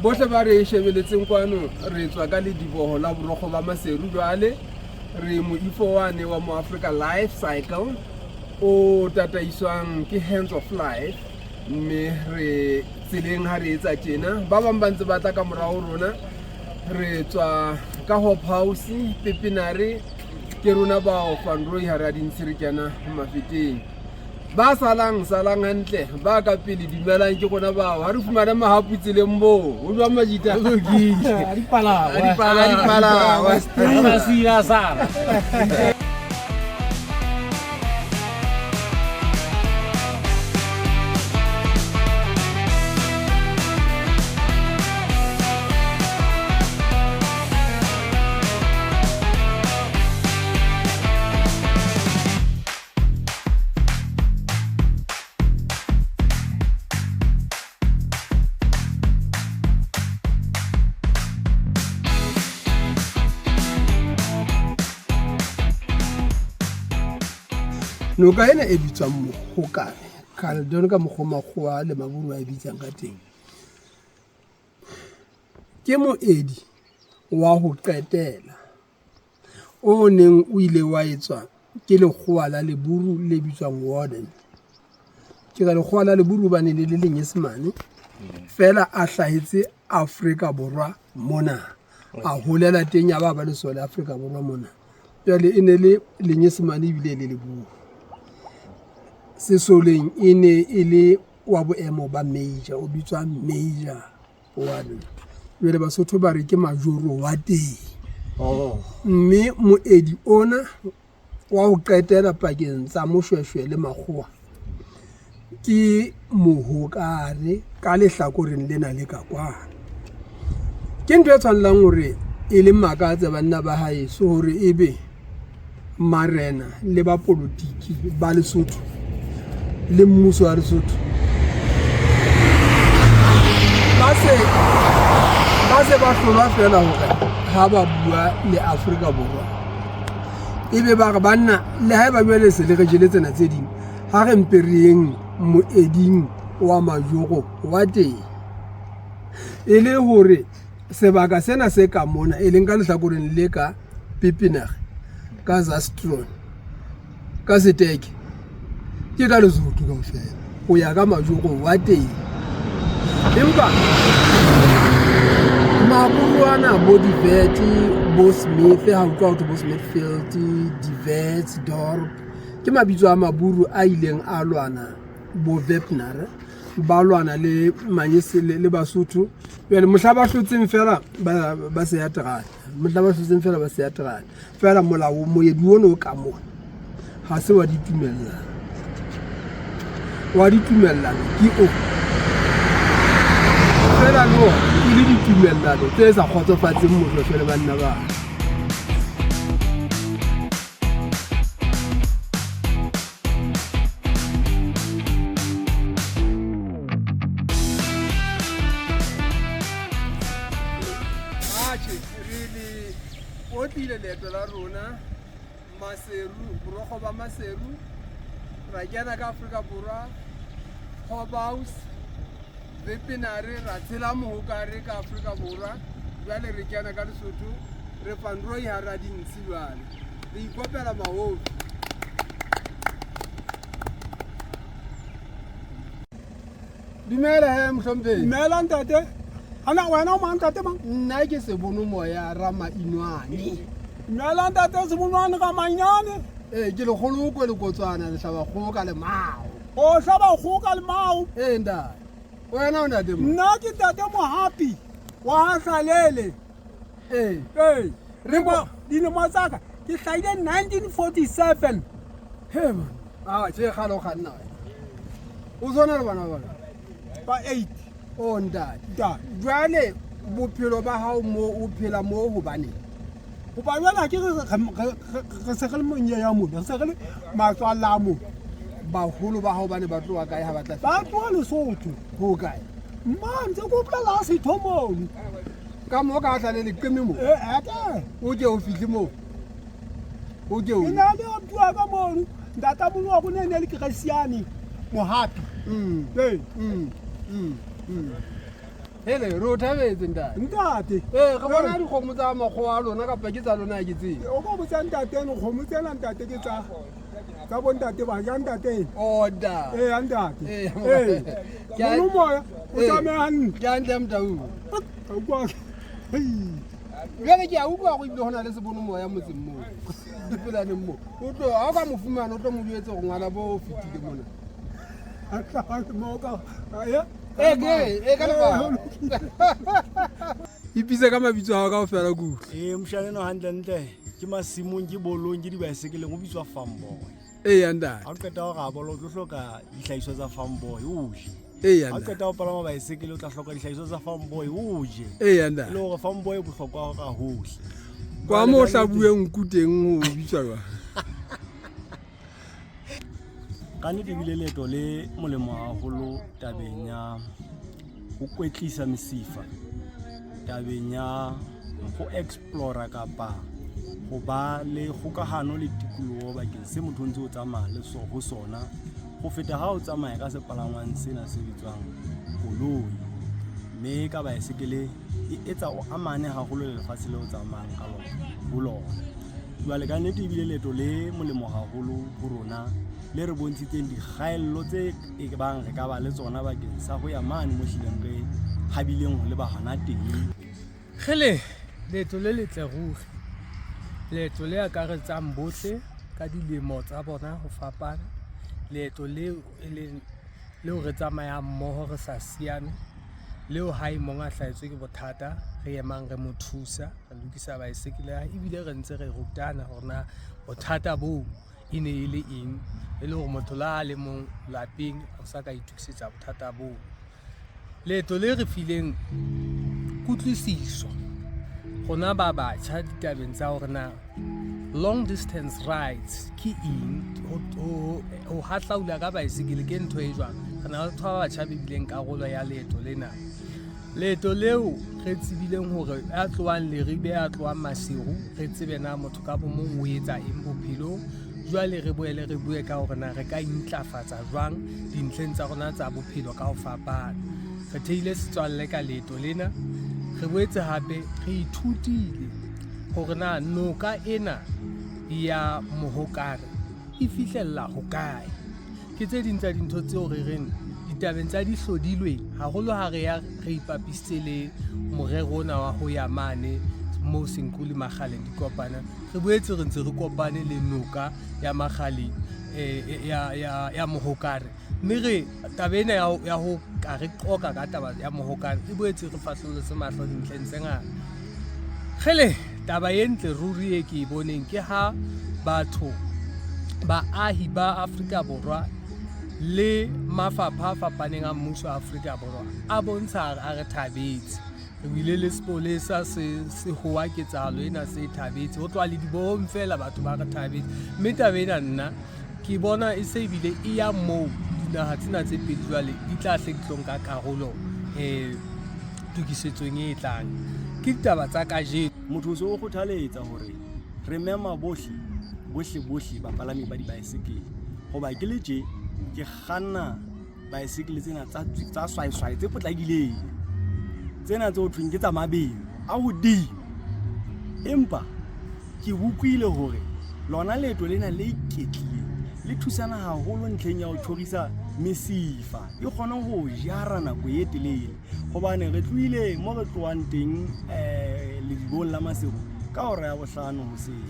bohle ba re shebeletseng kwano re tswa ka le diboho la borokgo ba Maseru jwale re moifo wane wa mo Africa Life Cycle o tataiswang ke Hands of Life mme re tseleng ha re etsa tjena ba bang ba ntse ba tla ka morao rona re tswa ka Hope House Pepinare ke rona ba o Fanroy ha ra dintsirikana mafeteng ba salang hantle ba ka pele dimelang ke gona ba ha re fumana mahapu tseleng bo o jwa majita loki di pala wa sira sara noka ena e bitswang Mohokare Caledon ka mokgomakgowa le maburu a bitsang ka teng ke moedi wa ho qetela o neng o ile wa etswa ke lekgowa la leburu le bitswang Warden ke ga lekgowa la leburu ba ne le lenyesemane fela a hlahetse Afrika Borwa mona a holela teng ya ba le sole Afrika Borwa mona jwale e ne le lenyesemane bile le leburu sesoleng e ne e le wa boemo ba major o bitswa Major Warden jwale Basotho ba re ke majoro wa teng mme moedi ona wa ho qetela pakeng tsa Moshweshwe le Makgowa ke Mohokare ka lehlakoreng lena le ka kwana ke ntwe tshwanlang hore e le makatse banna ba haeso hore ebe marena le ba politiki ba Lesotho le mmuso wa Lesotho ba se ba hlolwa fela hore ha ba bua le Afrika Borwa ebe ba re banna le ha ba jwale se le re jele tsena tse ding ha re mpe re yeng moeding wa majoro wa teng e le hore sebaka sena se ka mona e leng ka lehlakoreng le ka Pepinare ka Zastron ka Seteke ke ka Lesotho ka ofela o ya ka majoro wa teng empa mabuana bo Divet bo Smith ha o ka bo Smithfield Divet Dorp ke mabitso a maburu a ileng a lwana bo Webner ba lwana le Manyese le Basotho jwale mohla ba hlotseng fela ba se ya terana mohla ba hlotseng fela ba se ya terana fela molao moedi ona o ka mona ha se wa ditumella ke o fela no e le ditumellano tse sa kgotsofatseng Moshweshwe le banna ba o tlile leeto la rona Maseru borokgo ba Maseru ra kena ka Afrika Borwa Hope House Pepinare ra tshela Mohokare ka Afrika Borwa jwale re kena ka Lesotho re Fanroy ha ra dintsi jwale re ikopela mahofi dumela he Mhlomphehi dumela ntate ana wena o mang ntate mang nna ke se bono moya Rama Inwane dumela ntate se bonwane ka manyane ke le kgolo ko le kotswana le hlaba kgoka le mao o hlaba kgoka le mao nda wena o ntate mo nna ke ntate Mohapi wa Hlalele re bo dinemo tsaka ke hlaile 1947 he man che khalo khanna o zona le bana ba 8 o ntate jwale bophelo ba hao mo o phela mo ho bane go ba jwale ke re se le monye ya mo re se le matswala mo baholo ba hao bane ba tloa kae ha ba tla ba tloa Lesotho ho kae man tse go plela se thomong ka mo ka Hlalele qeme mo ata o ke o fihle mo o ke o ina le o tua ka mo ndata mo wa go ne le Christian Mohapi hele re o thabetse ntate ntate re bona dikgomo tsa makgowa a lona kapa ke tsa lona ke tseng o ka botsa ntate kgomo tsena ntate ke tsa bontate ba ja ntate order ntate Ke a- moya o tsamaya hantle ke hantle motau ka kwa jale ke a utlwa go ibile go na le sebonomoya motseng moo dipolaneng moo o tlo ga o ka mo fumana o tlo mo duetse go ngwana bo o fetile mona ipise ka mabitso a ka go fela kutlwa mošhaneno gantlentle ke masimong ke bolong ke dibaesekeleng go bitswa farmboy yandate ga o qeta go gabolo o tlo tlhoka ditlhagiso tsa farmboy o je ee ga o yandate qeta go palama baesekele o tla tlhoka ditlhagiso tsa farmboy o je ee e yandate le gore farmboy e botlhokwa ga gotlhe kwa mo o hlabueng nku teng go bitswa jwa ka nnete ebile leeto le molemo gagolo tabeng ya go kwetlisa mesifa tabeng ya go explora kapa go ba le kgokagano le tikologo bakeng se motho ntse o tsamaya le go sona go feta ga o tsamaya ka sepalangwang sena se bitswang koloi mme ka baesekele e etsa o amane gagolo le lefatshe le o tsamayang ka go lona jwale ka nnete ebile leeto le molemo gagolo go rona le re bontshitseng dikgaello tse e bang re ka ba le tsona bakeng sa go ya mane mo hlileng re habileng go leba hana teng Gele leeto le letle ruri leeto le akaretsang bohle ka dilemo tsa bona ho fapana leeto leo leo re tsamayang mmoho re sa siame leo hae mong a hlahetswe ke bothata re emang re mo thusa re lokisa baesekele ebile re ntse re rutana hore na bothata boo e ne e le eng e le gore motho la a le mong lapeng o sa ka itukisetsa bothata boo leeto le re fileng kutlwisiso gona ba batjha ditabeng tsa gore na long distance rides ke eng o hahlaula ka baesekele ke ntho e jwang re na le batho ba batjha ba bileng karolo ya leeto lena leeto leo re tsebileng hore a tlohang leribe a tlohang masiru re tsebe na motho ka bo mong o etsa eng bophelong jwale re boele re bue ka hore na re ka intlafatsa jwang dintlheng tsa rona tsa bophelo ka ho fapana re theile setswalle ka leeto lena re boetse hape re ithutile hore na noka ena ya Mohokare e fihlella hokae ke tse ding tsa dintho tseo re reng ditabeng tsa di hlodilweng haholo ha re ya re ipapisitse le morero ona wa ho ya mane mo Senkuli Magaleng dikopana re boetse re ntse re kopane le noka ya Magaleng ya Mohokare mme re tabena ya ho ka re qoka ka taba ya Mohokare e boetse re fahlolose mahlo dintlheng tse ngata gele taba e ntle ruri e ke e boneng ke ha batho baahi ba Afrika Borwa le mafapha a fapaneng a mmuso wa Afrika Borwa a bontsha a re thabetse re bile le sepolesa se hoa ketsahalo ena se thabetse ho tloha le dibong fela batho ba re thabetse mme taba ena nna ke bona e se ebile e ya moo dinaha tsena tse pedi jwale di tla hle di tlong ka karolo tukisetsong e tlang ke ditaba tsa kajeno motho o se o kgothaletsa hore re mema bohle bapalami ba dibaesekele goba ke le tje ke kganna baesekele tsena tsa swai tse potlakileng tsena tse o thweng ke tsa mabelo a hodimo empa ke butlwile hore lona leeto lena le iketlileng le thusana haholo ntlheng ya ho tshorisa mesifa e kgona ho jara nako e telele gobane re tloile mo re tloang teng lebibong la Maseru ka hora ya bohlano hoseng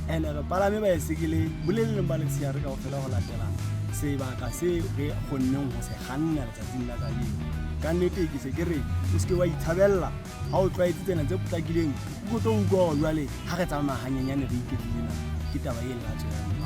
ene re palame baesekele boleleng ba letshehare kaofela ho latela sebaka se re kgonneng ho se kganna letsatsing la kajeno ka nnete ke se ke re o se ke wa ithabella ha o tlwaetse tsena tse potlakileng o tlo utlwa jwale ha re tsamaya hanyenyane re iketlile ke taba e latselang